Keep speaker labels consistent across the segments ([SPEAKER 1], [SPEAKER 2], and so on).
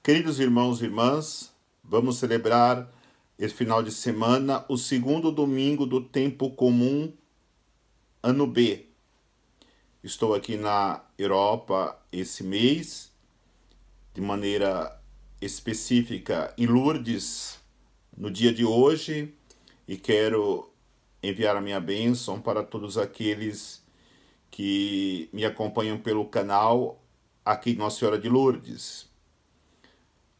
[SPEAKER 1] Queridos irmãos e irmãs, vamos celebrar esse final de semana o segundo domingo do tempo comum, ano B. Estou aqui na Europa esse mês, de maneira específica em Lourdes, no dia de hoje, e quero enviar a minha bênção para todos aqueles que me acompanham pelo canal aqui Nossa Senhora de Lourdes.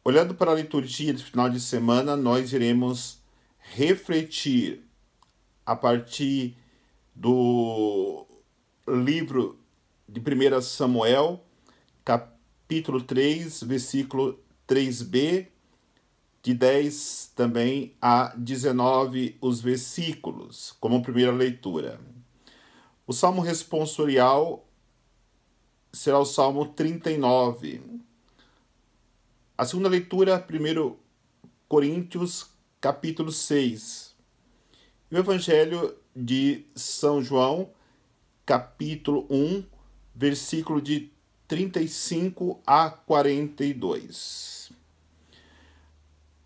[SPEAKER 1] Olhando para a liturgia de final de semana, nós iremos refletir a partir do livro de 1 Samuel, capítulo 3, versículo 3b, de 10 também a 19 os versículos, como primeira leitura. O salmo responsorial será o salmo 39. A segunda leitura, 1 Coríntios, capítulo 6. E o Evangelho de São João, capítulo 1, versículo de 35 a 42.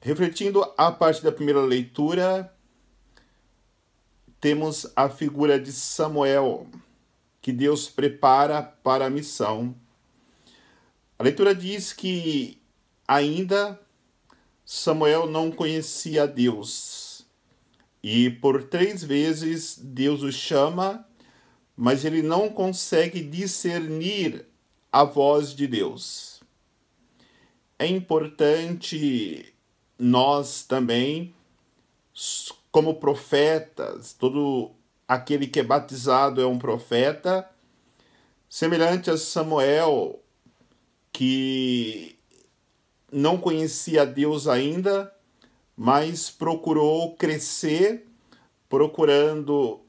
[SPEAKER 1] Refletindo a partir da primeira leitura, temos a figura de Samuel, que Deus prepara para a missão. A leitura diz que ainda Samuel não conhecia Deus, e por 3 vezes Deus o chama, mas ele não consegue discernir a voz de Deus. É importante nós também, como profetas, todo aquele que é batizado é um profeta, semelhante a Samuel, que não conhecia Deus ainda, mas procurou crescer, procurando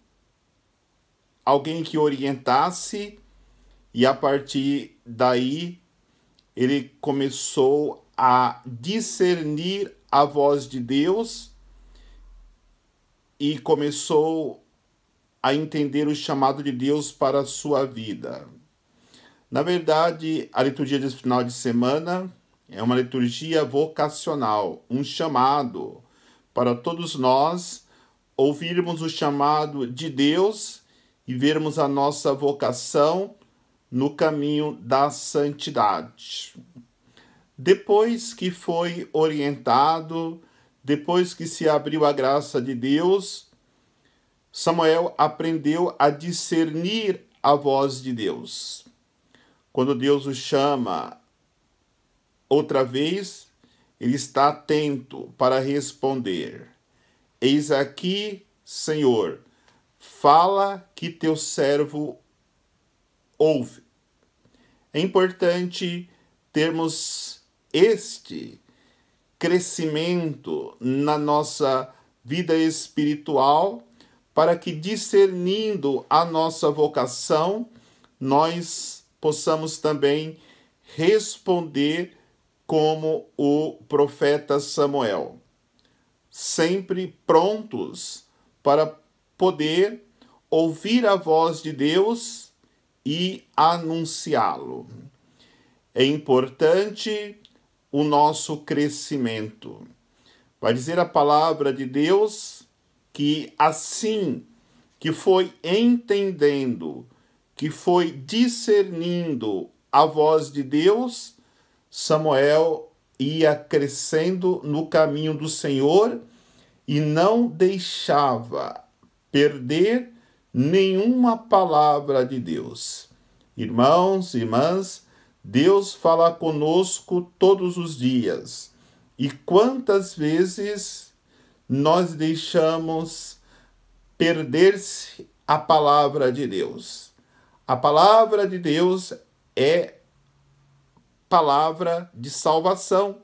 [SPEAKER 1] alguém que orientasse, e a partir daí ele começou a discernir a voz de Deus e começou a entender o chamado de Deus para a sua vida. Na verdade, a liturgia de final de semana é uma liturgia vocacional, um chamado para todos nós ouvirmos o chamado de Deus e vermos a nossa vocação no caminho da santidade. Depois que foi orientado, depois que se abriu a graça de Deus, Samuel aprendeu a discernir a voz de Deus. Quando Deus o chama outra vez, ele está atento para responder: Eis aqui, Senhor, fala que teu servo ouve. É importante termos este crescimento na nossa vida espiritual, para que, discernindo a nossa vocação, nós possamos também responder como o profeta Samuel, sempre prontos para poder ouvir a voz de Deus e anunciá-lo. É importante o nosso crescimento. Vai dizer a palavra de Deus que assim que foi entendendo, que foi discernindo a voz de Deus, Samuel ia crescendo no caminho do Senhor e não deixava perder nenhuma palavra de Deus. Irmãos e irmãs, Deus fala conosco todos os dias. E quantas vezes nós deixamos perder-se a palavra de Deus? A palavra de Deus é palavra de salvação.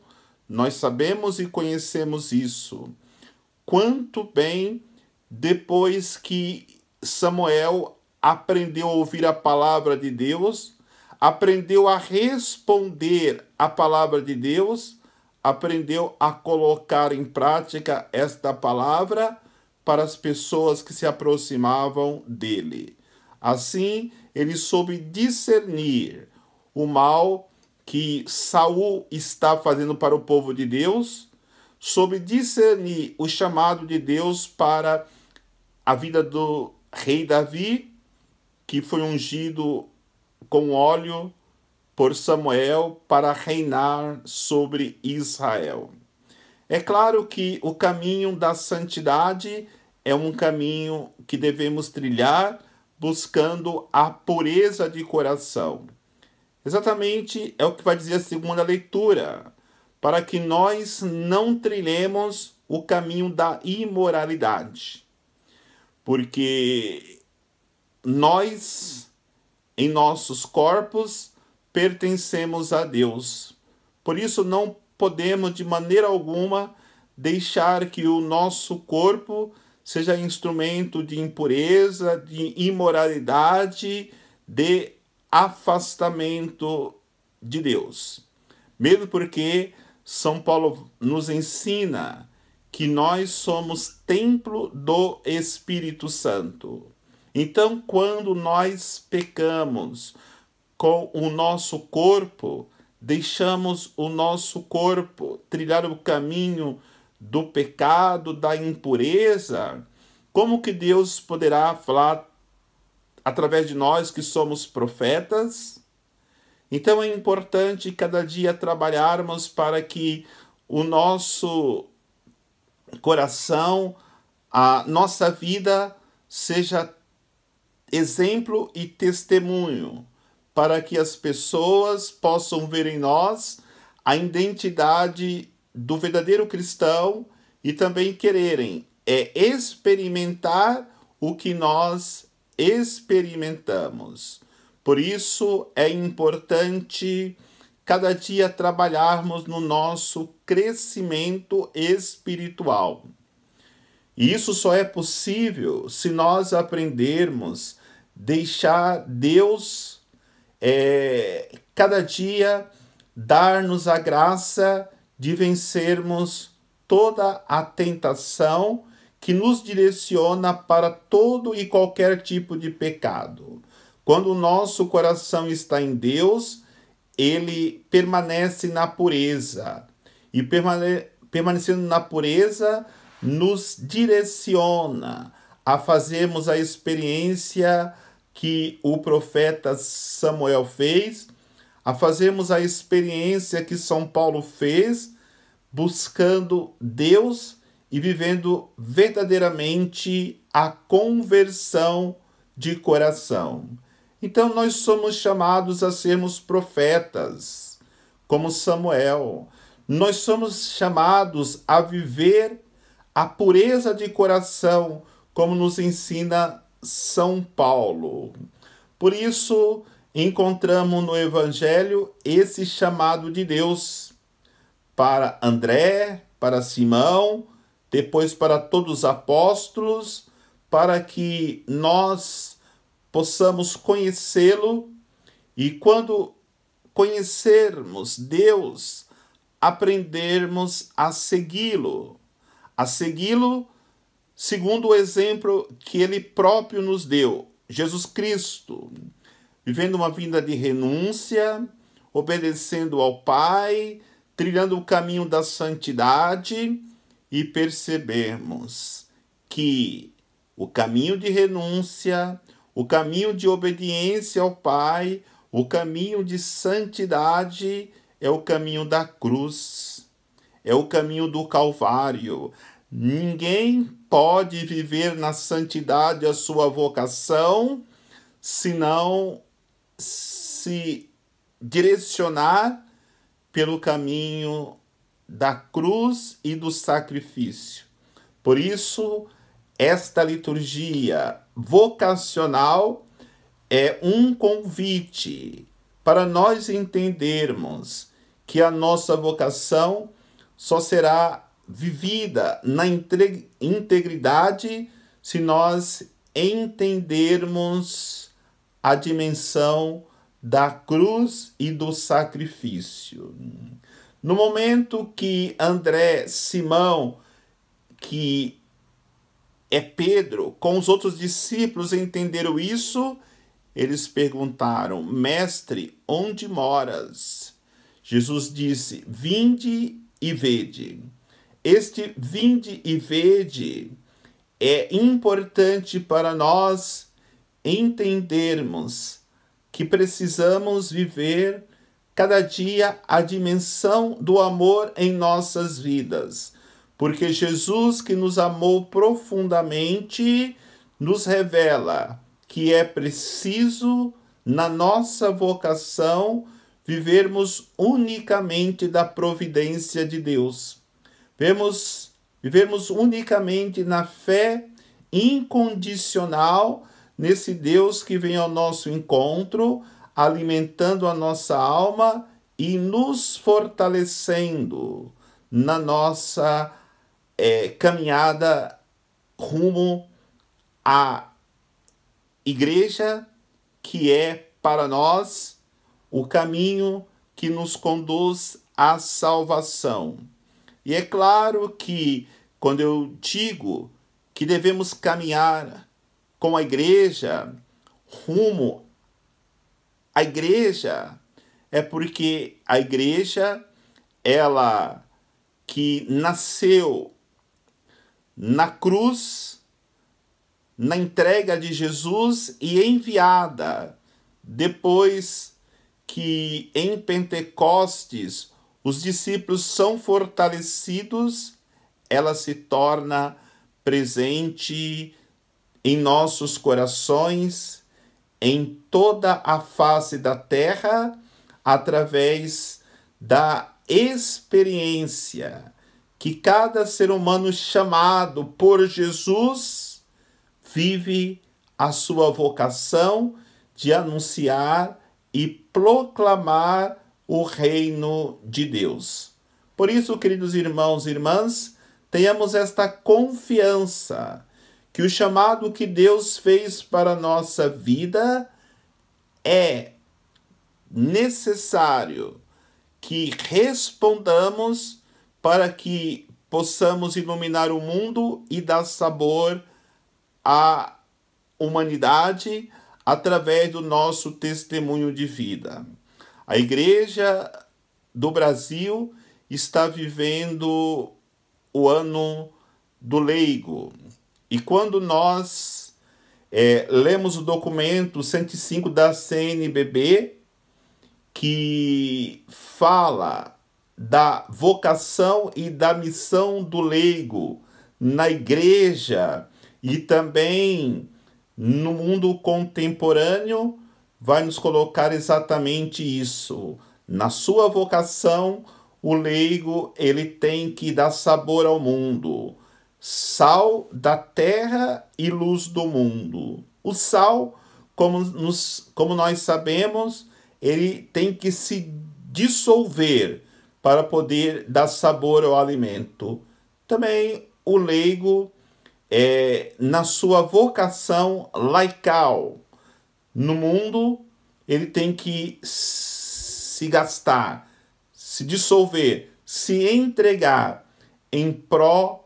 [SPEAKER 1] Nós sabemos e conhecemos isso. Quanto bem, depois que Samuel aprendeu a ouvir a palavra de Deus, aprendeu a responder a palavra de Deus, aprendeu a colocar em prática esta palavra para as pessoas que se aproximavam dele. Assim, ele soube discernir o mal que Saul está fazendo para o povo de Deus, sobre discernir o chamado de Deus para a vida do rei Davi, que foi ungido com óleo por Samuel para reinar sobre Israel. É claro que o caminho da santidade é um caminho que devemos trilhar buscando a pureza de coração. Exatamente é o que vai dizer a segunda leitura, para que nós não trilhemos o caminho da imoralidade. Porque nós, em nossos corpos, pertencemos a Deus. Por isso não podemos de maneira alguma deixar que o nosso corpo seja instrumento de impureza, de imoralidade, de afastamento de Deus. Mesmo porque São Paulo nos ensina que nós somos templo do Espírito Santo. Então, quando nós pecamos com o nosso corpo, deixamos o nosso corpo trilhar o caminho do pecado, da impureza, como que Deus poderá falar através de nós que somos profetas? Então é importante cada dia trabalharmos para que o nosso coração, a nossa vida seja exemplo e testemunho, para que as pessoas possam ver em nós a identidade do verdadeiro cristão e também quererem experimentar o que nós experimentamos. Por isso é importante cada dia trabalharmos no nosso crescimento espiritual. E isso só é possível se nós aprendermos a deixar Deus cada dia dar-nos a graça de vencermos toda a tentação que nos direciona para todo e qualquer tipo de pecado. Quando o nosso coração está em Deus, ele permanece na pureza. E permanecendo na pureza, nos direciona a fazermos a experiência que o profeta Samuel fez, a fazermos a experiência que São Paulo fez, buscando Deus e vivendo verdadeiramente a conversão de coração. Então nós somos chamados a sermos profetas, como Samuel. Nós somos chamados a viver a pureza de coração, como nos ensina São Paulo. Por isso, encontramos no Evangelho esse chamado de Deus para André, para Simão, depois para todos os apóstolos, para que nós possamos conhecê-lo e, quando conhecermos Deus, aprendermos a segui-lo segundo o exemplo que ele próprio nos deu, Jesus Cristo, vivendo uma vida de renúncia, obedecendo ao Pai, trilhando o caminho da santidade, e percebermos que o caminho de renúncia, o caminho de obediência ao Pai, o caminho de santidade é o caminho da cruz, é o caminho do Calvário. Ninguém pode viver na santidade a sua vocação se não se direcionar pelo caminho da cruz e do sacrifício. Por isso, esta liturgia vocacional é um convite para nós entendermos que a nossa vocação só será vivida na integridade se nós entendermos a dimensão da cruz e do sacrifício. No momento que André, Simão, que é Pedro, com os outros discípulos entenderam isso, eles perguntaram: Mestre, onde moras? Jesus disse: vinde e vede. Este vinde e vede é importante para nós entendermos que precisamos viver cada dia a dimensão do amor em nossas vidas, porque Jesus, que nos amou profundamente, nos revela que é preciso, na nossa vocação, vivermos unicamente da providência de Deus. Vivermos unicamente na fé incondicional nesse Deus que vem ao nosso encontro, alimentando a nossa alma e nos fortalecendo na nossa caminhada rumo à igreja, que é para nós o caminho que nos conduz à salvação. E é claro que quando eu digo que devemos caminhar com a igreja, rumo à igreja, é porque a igreja, ela que nasceu na cruz, na entrega de Jesus e enviada depois que em Pentecostes os discípulos são fortalecidos, ela se torna presente em nossos corações, em toda a face da terra, através da experiência que cada ser humano chamado por Jesus vive a sua vocação de anunciar e proclamar o reino de Deus. Por isso, queridos irmãos e irmãs, tenhamos esta confiança que o chamado que Deus fez para a nossa vida é necessário que respondamos para que possamos iluminar o mundo e dar sabor à humanidade através do nosso testemunho de vida. A Igreja do Brasil está vivendo o ano do leigo. E quando nós lemos o documento 105 da CNBB, que fala da vocação e da missão do leigo na igreja e também no mundo contemporâneo, vai nos colocar exatamente isso. Na sua vocação, o leigo ele tem que dar sabor ao mundo. Sal da terra e luz do mundo. O sal, como nós sabemos, ele tem que se dissolver para poder dar sabor ao alimento. Também o leigo, na sua vocação laical no mundo, ele tem que se gastar, se dissolver, se entregar em pró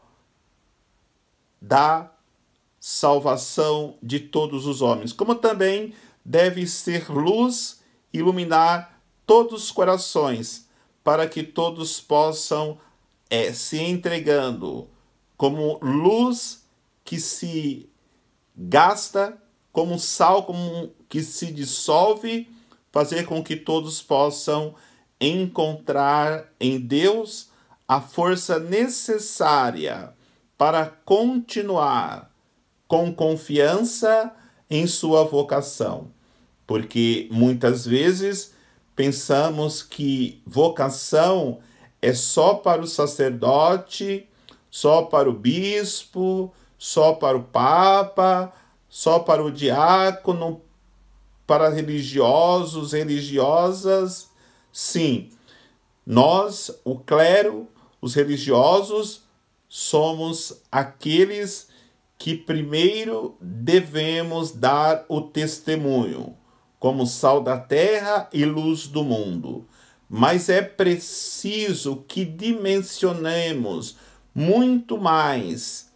[SPEAKER 1] da salvação de todos os homens, como também deve ser luz, iluminar todos os corações, para que todos possam se entregando como luz que se gasta, como sal que se dissolve, fazer com que todos possam encontrar em Deus a força necessária para continuar com confiança em sua vocação. Porque muitas vezes pensamos que vocação é só para o sacerdote, só para o bispo, só para o papa, só para o diácono, para religiosos, religiosas. Sim, nós, o clero, os religiosos, somos aqueles que primeiro devemos dar o testemunho, como sal da terra e luz do mundo. Mas é preciso que dimensionemos muito mais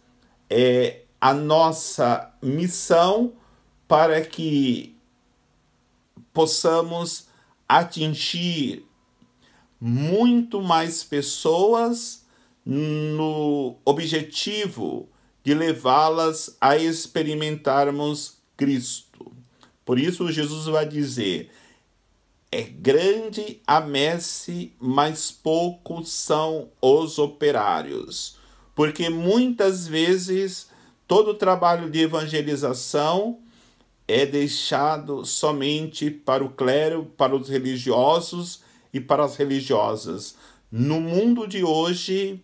[SPEAKER 1] a nossa missão para que possamos atingir muito mais pessoas no objetivo de levá-las a experimentarmos Cristo. Por isso Jesus vai dizer: é grande a messe, mas poucos são os operários. Porque muitas vezes todo o trabalho de evangelização é deixado somente para o clero, para os religiosos e para as religiosas. No mundo de hoje,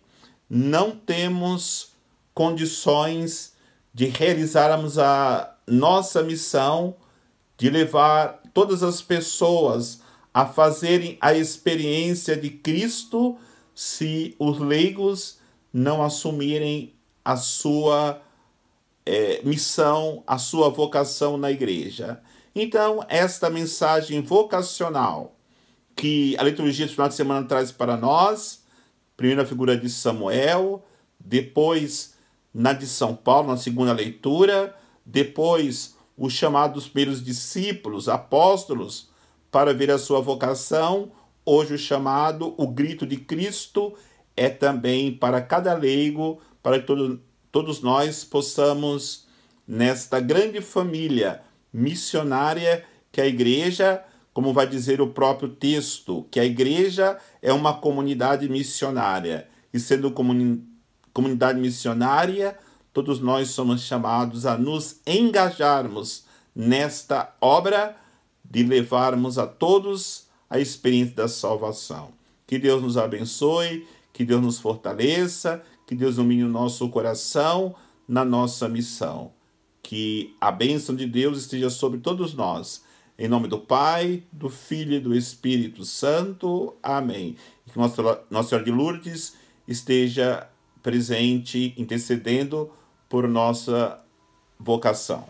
[SPEAKER 1] não temos condições de realizarmos a nossa missão de levar todas as pessoas a fazerem a experiência de Cristo se os leigos não assumirem a sua missão, a sua vocação na igreja. Então, esta mensagem vocacional que a liturgia do final de semana traz para nós, primeiro a figura de Samuel, depois na de São Paulo, na segunda leitura, depois o chamado dos primeiros discípulos, apóstolos, para ver a sua vocação. Hoje o chamado, o grito de Cristo, é também para cada leigo, para que todos nós possamos, nesta grande família missionária que a igreja, como vai dizer o próprio texto, que a igreja é uma comunidade missionária. E sendo comunidade missionária, todos nós somos chamados a nos engajarmos nesta obra de levarmos a todos a experiência da salvação. Que Deus nos abençoe, que Deus nos fortaleça, que Deus ilumine o nosso coração na nossa missão. Que a bênção de Deus esteja sobre todos nós. Em nome do Pai, do Filho e do Espírito Santo. Amém. E que Nossa Senhora de Lourdes esteja presente, intercedendo por nossa vocação.